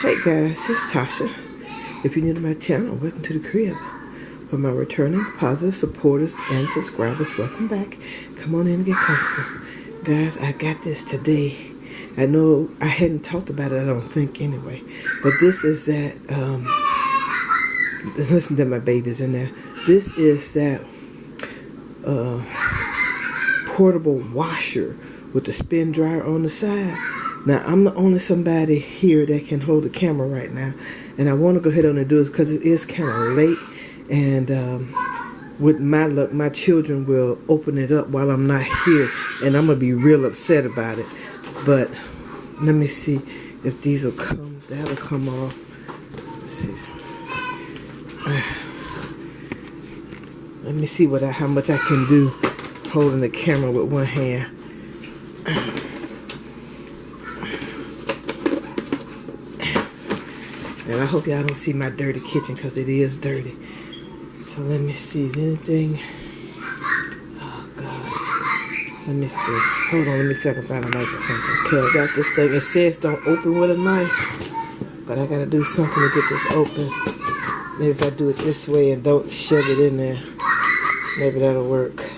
Hey guys, it's Tasha. If you're new to my channel, welcome to the crib. For my returning positive supporters and subscribers, welcome back. Come on in and get comfortable. Guys, I got this today. I know I hadn't talked about it, I don't think anyway. But this is that, listen to my babies in there. This is that portable washer with the spin dryer on the side. Now, I'm the only somebody here that can hold the camera right now. And I want to go ahead on and do it because it is kind of late. And with my luck, my children will open it up while I'm not here. And I'm going to be real upset about it. But let me see if these will come. That'll come off. Let's see. Let me see how much I can do holding the camera with one hand. And I hope y'all don't see my dirty kitchen because it is dirty. So let me see. Is anything? Oh gosh. Let me see. Hold on. Let me see if I can find a knife or something. Okay, I got this thing. It says don't open with a knife. But I got to do something to get this open. Maybe if I do it this way and don't shove it in there. Maybe that'll work.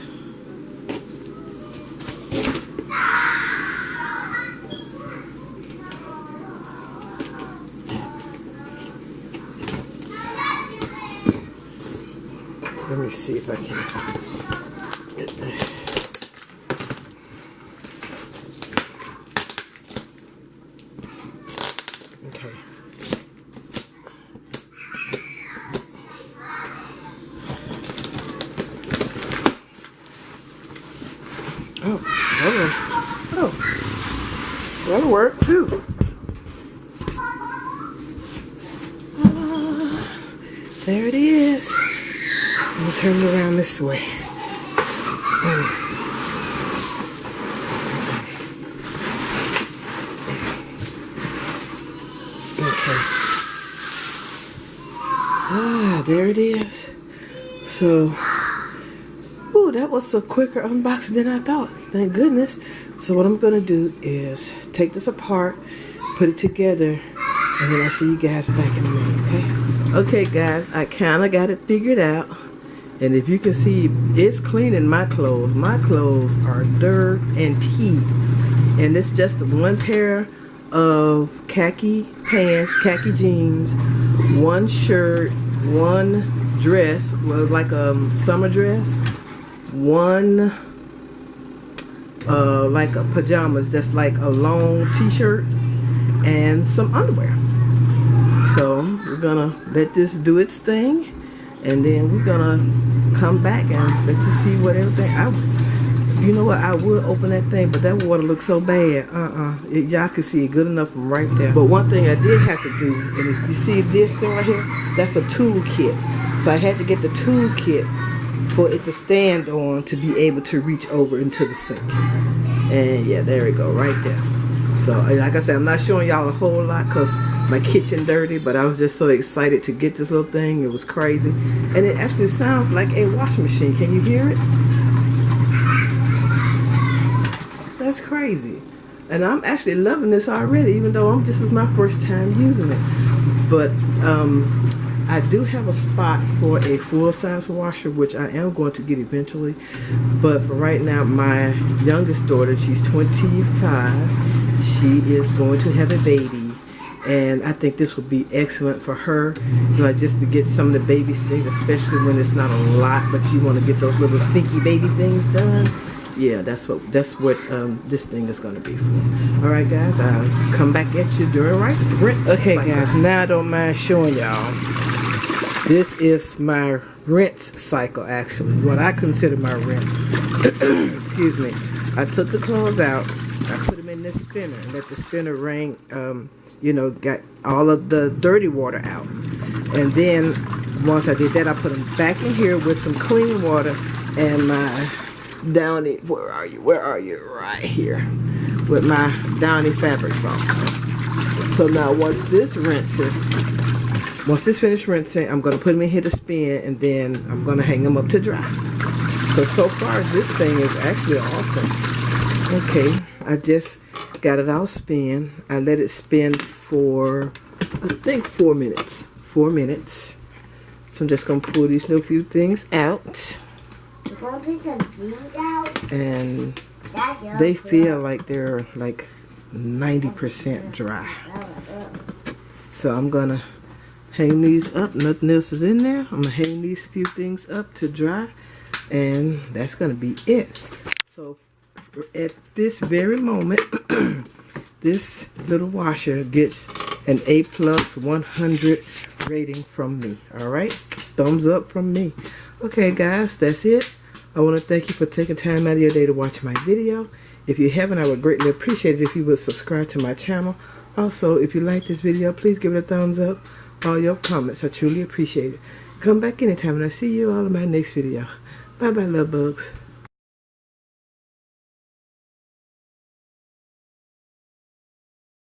Let me see if I can get this. Okay. Oh, hold on. Oh, that'll work too. There it is. I'm going to turn it around this way. Okay. Ah, there it is. So, ooh, that was a quicker unboxing than I thought. Thank goodness. So what I'm going to do is take this apart, put it together, and then I'll see you guys back in a minute, okay? Okay, guys, I kind of got it figured out. And if you can see, it's cleaning my clothes. My clothes are dirt and tea. And it's just one pair of khaki pants, khaki jeans, one shirt, one dress, well, like a summer dress, one like a pajamas, that's like a long t-shirt, and some underwear. So we're gonna let this do its thing. And then we're gonna come back and let you see what everything. You know what? I would open that thing, but that water looks so bad. Y'all can see it good enough from right there. But one thing I did have to do, and if you see this thing right here, that's a tool kit. So I had to get the tool kit for it to stand on to be able to reach over into the sink. And yeah, there we go, right there. So like I said, I'm not showing y'all a whole lot because my kitchen dirty, but I was just so excited to get this little thing. It was crazy. And it actually sounds like a washing machine. Can you hear it? That's crazy. And I'm actually loving this already, even though this is my first time using it. But I do have a spot for a full-size washer, which I am going to get eventually. But for right now, my youngest daughter, she's 25. She is going to have a baby. And I think this would be excellent for her, you know, just to get some of the baby things, especially when it's not a lot, but you want to get those little stinky baby things done. Yeah, that's what this thing is going to be for. All right, guys, I'll come back at you during rinse. Okay, guys, now I don't mind showing y'all. This is my rinse cycle, actually. What I consider my rinse. Excuse me. I took the clothes out. I put them in this spinner and let the spinner ring. You know, got all of the dirty water out. And then once I did that, I put them back in here with some clean water and my Downy, where are you? Right here. With my Downy fabric softener. So now once this finished rinsing, I'm going to put them in here to spin, and then I'm going to hang them up to dry. So far this thing is actually awesome. Okay, I just got it all spin. I let it spin for I think 4 minutes. 4 minutes. So I'm just gonna pull these little few things out. You're gonna put some things out? And they feel like they're like 90% dry. So I'm gonna hang these up. Nothing else is in there. I'm gonna hang these few things up to dry, and that's gonna be it. So at this very moment, this little washer gets an A+ 100 rating from me. All right, thumbs up from me. Okay, guys, that's it. I want to thank you for taking time out of your day to watch my video. If you haven't, I would greatly appreciate it if you would subscribe to my channel. Also, if you like this video, please give it a thumbs up. All your comments, I truly appreciate it. Come back anytime and I'll see you all in my next video. Bye bye, love bugs.